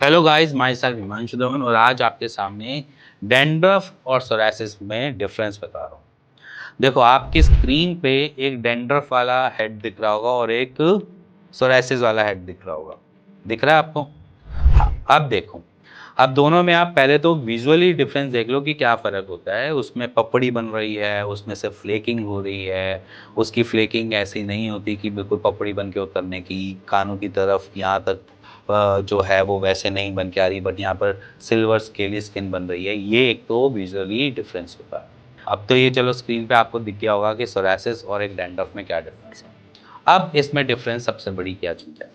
Hello guys, my self Himanshu Dhawan और आज आपके सामने डैंड्रफ और सोरासिस में डिफरेंस बता रहा हूँ। देखो, आपकी स्क्रीन पे एक डैंड्रफ वाला हेड दिख रहा होगा और एक सोरासिस वाला हेड दिख रहा होगा। दिख रहा है आपको? हाँ, अब देखो, अब दोनों में आप पहले तो विजुअली डिफरेंस देख लो कि क्या फ़र्क होता है। उसमें पपड़ी बन रही है, उसमें से फ्लेकिंग हो रही है। उसकी फ्लेकिंग ऐसी नहीं होती कि बिल्कुल पपड़ी बन के उतरने की, कानों की तरफ यहाँ तक जो है वो वैसे नहीं बन के आ रही, बट यहाँ पर सिल्वर स्केली स्किन बन रही है। ये एक तो विजुअली डिफरेंस होता है। अब तो ये चलो स्क्रीन पे आपको दिख गया होगा कि सोरासिस और एक डैंड्रफ में क्या डिफरेंस है। अब इसमें डिफरेंस सबसे बड़ी क्या चीज़ है?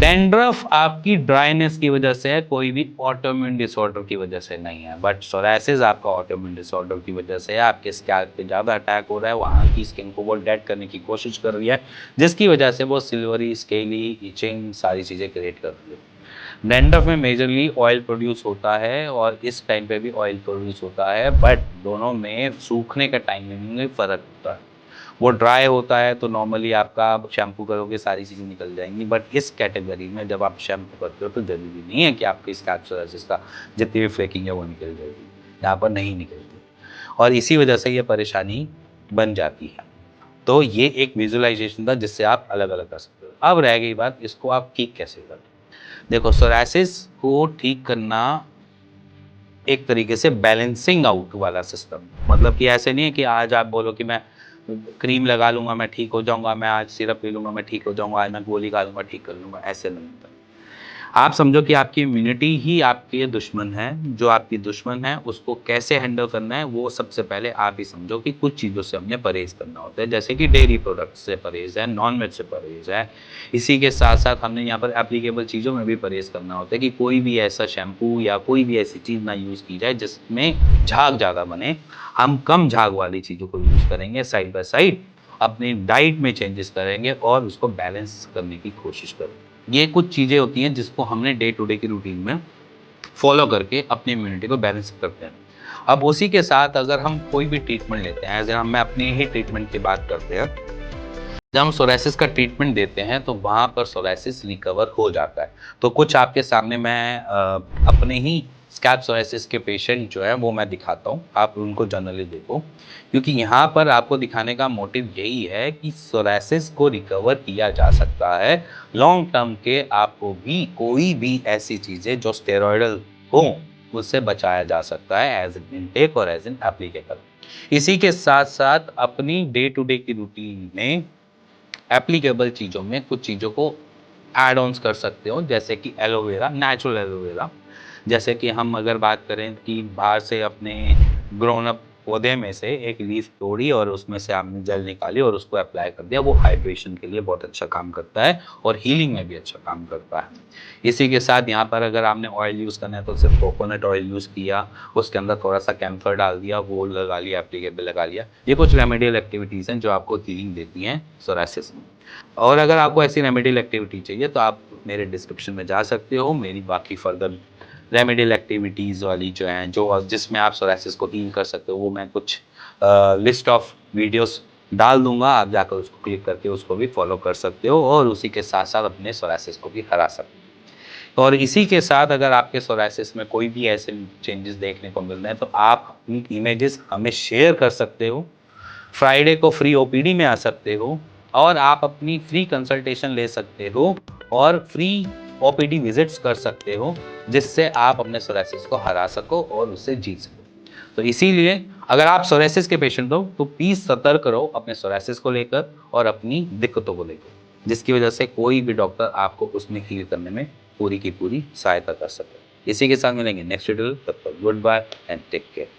डैंड्रफ आपकी ड्राइनेस की वजह से है, कोई भी ऑटोइम्यून डिसऑर्डर की वजह से नहीं है। बट सोरासिस आपका ऑटोइम्यून डिसऑर्डर की वजह से है। आपके स्कैल्प पे ज़्यादा अटैक हो रहा है, वहाँ की स्किन को वो डेड करने की कोशिश कर रही है, जिसकी वजह से वो सिल्वरी स्केली इचिंग सारी चीज़ें क्रिएट कर रही है। डैंड्रफ में मेजरली ऑयल प्रोड्यूस होता है और इस टाइम पे भी ऑयल प्रोड्यूस होता है, बट दोनों में सूखने का टाइमिंग में फ़र्क होता है। वो ड्राई होता है तो नॉर्मली आपका शैम्पू करोगे सारी चीज़ें निकल जाएंगी, बट इस कैटेगरी में जब आप शैम्पू करते हो तो ज़रूरी नहीं है कि आपकी स्कैल्प सोरासिस का जितनी भी फ्लेकिंग है वो निकल जाएगी। यहाँ पर नहीं निकलती और इसी वजह से ये परेशानी बन जाती है। तो ये एक विजुअलाइजेशन था जिससे आप अलग अलग कर सकते हो। अब रह गई बात, इसको आप ठीक कैसे करें। देखो, सोरासिस को ठीक करना एक तरीके से बैलेंसिंग आउट वाला सिस्टम, मतलब कि ऐसे नहीं है कि आज आप बोलो कि मैं क्रीम लगा लूंगा मैं ठीक हो जाऊंगा, मैं आज सिरप पी लूंगा मैं ठीक हो जाऊंगा, आज मैं गोली खा लूंगा ठीक कर लूंगा, ऐसे नहीं होता। आप समझो कि आपकी इम्यूनिटी ही आपके दुश्मन है। जो आपकी दुश्मन है उसको कैसे हैंडल करना है वो सबसे पहले आप ही समझो कि कुछ चीज़ों से हमने परहेज़ करना होता है, जैसे कि डेयरी प्रोडक्ट्स से परहेज़ है, नॉन वेज से परहेज़ है। इसी के साथ साथ हमने यहाँ पर एप्लीकेबल चीज़ों में भी परहेज़ करना होता है कि कोई भी ऐसा शैम्पू या कोई भी ऐसी चीज़ ना यूज़ की जाए जिसमें झाग ज़्यादा बने। हम कम झाग वाली चीज़ों को यूज़ करेंगे, साइड बाय साइड अपनी डाइट में चेंजेस करेंगे और उसको बैलेंस करने की कोशिश करेंगे। ये कुछ चीज़ें होती हैं जिसको हमने डे टू डे की रूटीन में फॉलो करके अपनी इम्यूनिटी को बैलेंस करते हैं। अब उसी के साथ अगर हम कोई भी ट्रीटमेंट लेते हैं, एज हम मैं अपनी ही ट्रीटमेंट की बात करते हैं, जब हम सोरासिस का ट्रीटमेंट देते हैं तो वहाँ पर सोरासिस रिकवर हो जाता है। तो कुछ आपके सामने मैं अपने ही स्कैल्प सोरासिस के पेशेंट जो है वो मैं दिखाता हूँ, आप उनको जनरली देखो, क्योंकि यहाँ पर आपको दिखाने का मोटिव यही है कि सोरासिस को रिकवर किया जा सकता है। लॉन्ग टर्म के आपको भी कोई भी ऐसी चीज़ें जो स्टेरॉयडल हो उससे बचाया जा सकता है, एज एन इनटेक और एज एन एप्लीकेबल। इसी के साथ साथ अपनी डे टू डे की रूटीन में एप्लीकेबल चीज़ों में कुछ चीज़ों को ऐड ऑन्स कर सकते हो, जैसे कि एलोवेरा, नेचुरल एलोवेरा। जैसे कि हम अगर बात करें कि बाहर से अपने ग्रोन अप पौधे में से एक लीफ तोड़ी और उसमें से आपने जेल निकाली और उसको अप्लाई कर दिया, वो हाइड्रेशन के लिए बहुत अच्छा काम करता है और हीलिंग में भी अच्छा काम करता है। इसी के साथ यहाँ पर अगर आपने ऑयल यूज़ करना है तो सिर्फ कोकोनट ऑयल यूज़ किया, उसके अंदर थोड़ा सा कैम्फर डाल दिया, वो लगा लिया, एप्लीकेबल लगा लिया। ये कुछ रेमेडियल एक्टिविटीज़ हैं जो आपको हीलिंग देती हैं सोरासिस में। और अगर आपको ऐसी रेमेडियल एक्टिविटी चाहिए तो आप मेरे डिस्क्रिप्शन में जा सकते हो, मेरी बाकी फर्दर रेमेडियल एक्टिविटीज़ वाली जो हैं, जो जिसमें आप सोरासिस को हील कर सकते हो, वो मैं कुछ लिस्ट ऑफ वीडियोस डाल दूंगा, आप जाकर उसको क्लिक करके उसको भी फॉलो कर सकते हो और उसी के साथ साथ अपने सोरासिस को भी हरा सकते हो। और इसी के साथ अगर आपके सोरासिस में कोई भी ऐसे चेंजेस देखने को मिल रहे हैं तो आप अपनी इमेजेस हमें शेयर कर सकते हो। फ्राइडे को फ्री ओपीडी में आ सकते हो और आप अपनी फ्री कंसल्टेशन ले सकते हो और फ्री ओपीडी विजिट्स कर सकते हो, जिससे आप अपने सोरासिस को हरा सको और उससे जीत सको। तो इसीलिए अगर आप सोरासिस के पेशेंट हो तो प्लीज़ सतर्क रहो अपने सोरासिस को लेकर और अपनी दिक्कतों को लेकर, जिसकी वजह से कोई भी डॉक्टर आपको उसमें हील करने में पूरी की पूरी सहायता कर सके। इसी के साथ मिलेंगे नेक्स्ट वीडियो, तब तक good bye and take care.